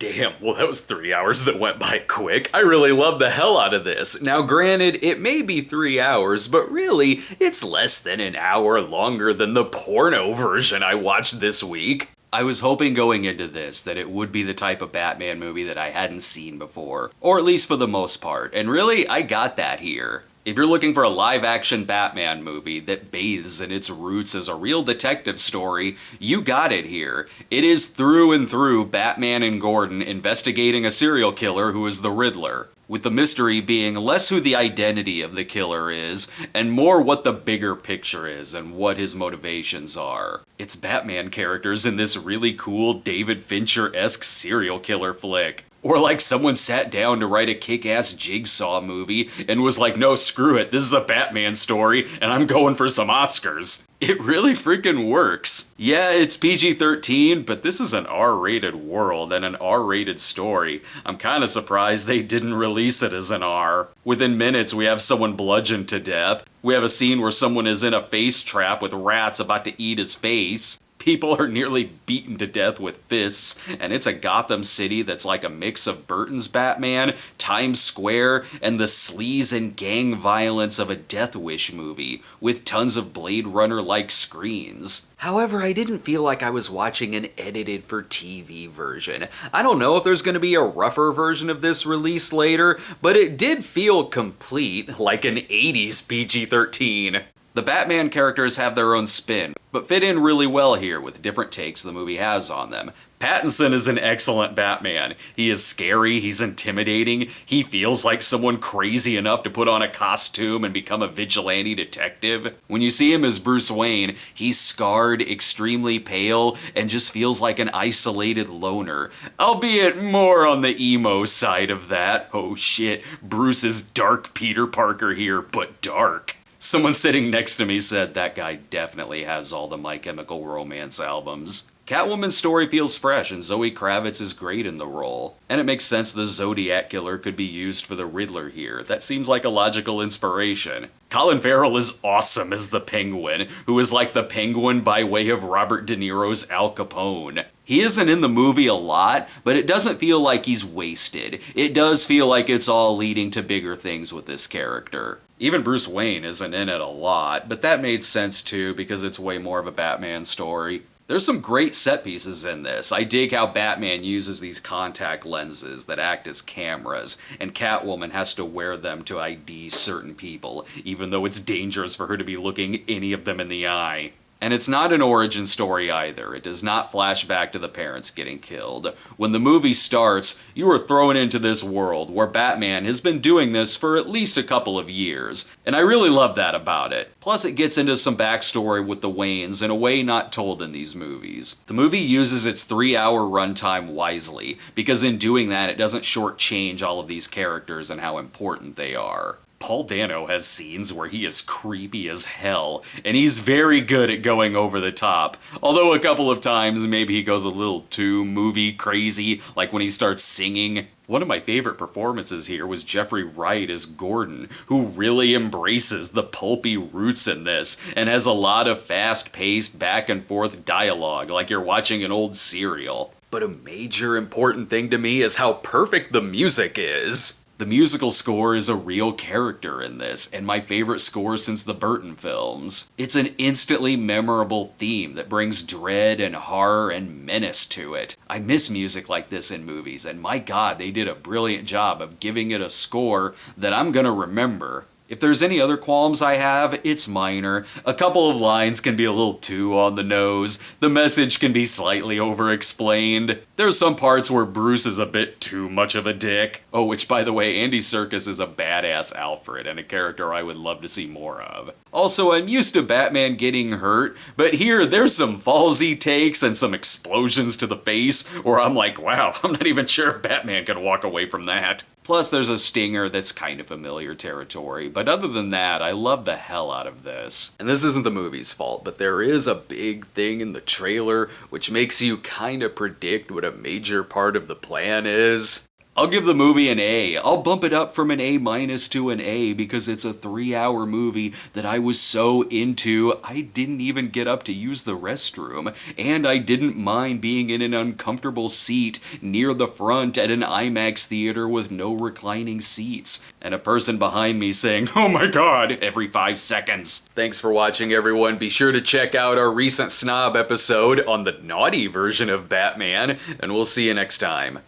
Damn, well that was 3 hours that went by quick. I really love the hell out of this. Now granted, it may be 3 hours, but really, it's less than an hour longer than the porno version I watched this week. I was hoping going into this that it would be the type of Batman movie that I hadn't seen before, or at least for the most part, and really, I got that here. If you're looking for a live-action Batman movie that bathes in its roots as a real detective story, you got it here. It is through and through Batman and Gordon investigating a serial killer who is the Riddler, with the mystery being less who the identity of the killer is, and more what the bigger picture is and what his motivations are. It's Batman characters in this really cool David Fincher-esque serial killer flick. Or like someone sat down to write a kick-ass Jigsaw movie and was like, no, screw it, this is a Batman story and I'm going for some Oscars. It really freaking works. Yeah, it's PG-13, but this is an R-rated world and an R-rated story. I'm kinda surprised they didn't release it as an R. Within minutes, we have someone bludgeoned to death. We have a scene where someone is in a face trap with rats about to eat his face. People are nearly beaten to death with fists, and it's a Gotham City that's like a mix of Burton's Batman, Times Square, and the sleaze and gang violence of a Death Wish movie, with tons of Blade Runner-like screens. However, I didn't feel like I was watching an edited for TV version. I don't know if there's going to be a rougher version of this released later, but it did feel complete, like an 80s PG-13. The Batman characters have their own spin, but fit in really well here with different takes the movie has on them. Pattinson is an excellent Batman. He is scary, he's intimidating, he feels like someone crazy enough to put on a costume and become a vigilante detective. When you see him as Bruce Wayne, he's scarred, extremely pale, and just feels like an isolated loner. Albeit more on the emo side of that. Oh shit, Bruce is dark Peter Parker here, but dark. Someone sitting next to me said that guy definitely has all the My Chemical Romance albums. Catwoman's story feels fresh and Zoe Kravitz is great in the role. And it makes sense the Zodiac Killer could be used for the Riddler here. That seems like a logical inspiration. Colin Farrell is awesome as the Penguin, who is like the Penguin by way of Robert De Niro's Al Capone. He isn't in the movie a lot, but it doesn't feel like he's wasted. It does feel like it's all leading to bigger things with this character. Even Bruce Wayne isn't in it a lot, but that made sense too because it's way more of a Batman story. There's some great set pieces in this. I dig how Batman uses these contact lenses that act as cameras, and Catwoman has to wear them to ID certain people, even though it's dangerous for her to be looking any of them in the eye. And it's not an origin story either. It does not flash back to the parents getting killed. When the movie starts, you are thrown into this world where Batman has been doing this for at least a couple of years, and I really love that about it. Plus it gets into some backstory with the Waynes in a way not told in these movies. The movie uses its 3-hour runtime wisely, because in doing that it doesn't shortchange all of these characters and how important they are. Paul Dano has scenes where he is creepy as hell, and he's very good at going over the top. Although a couple of times maybe he goes a little too movie crazy, like when he starts singing. One of my favorite performances here was Jeffrey Wright as Gordon, who really embraces the pulpy roots in this, and has a lot of fast-paced back and forth dialogue, like you're watching an old serial. But a major important thing to me is how perfect the music is. The musical score is a real character in this, and my favorite score since the Burton films. It's an instantly memorable theme that brings dread and horror and menace to it. I miss music like this in movies, and my god, they did a brilliant job of giving it a score that I'm gonna remember. If there's any other qualms I have, it's minor. A couple of lines can be a little too on the nose. The message can be slightly over-explained. There's some parts where Bruce is a bit too much of a dick. Oh, which by the way, Andy Serkis is a badass Alfred and a character I would love to see more of. Also, I'm used to Batman getting hurt, but here there's some fallsy takes and some explosions to the face where I'm like, wow, I'm not even sure if Batman could walk away from that. Plus, there's a stinger that's kind of familiar territory, but other than that, I love the hell out of this. And this isn't the movie's fault, but there is a big thing in the trailer which makes you kinda predict what a major part of the plan is. I'll give the movie an A. I'll bump it up from an A- to an A because it's a 3-hour movie that I was so into I didn't even get up to use the restroom, and I didn't mind being in an uncomfortable seat near the front at an IMAX theater with no reclining seats, and a person behind me saying, "Oh my god," every 5 seconds. Thanks for watching, everyone. Be sure to check out our recent Snob episode on the naughty version of Batman, and we'll see you next time.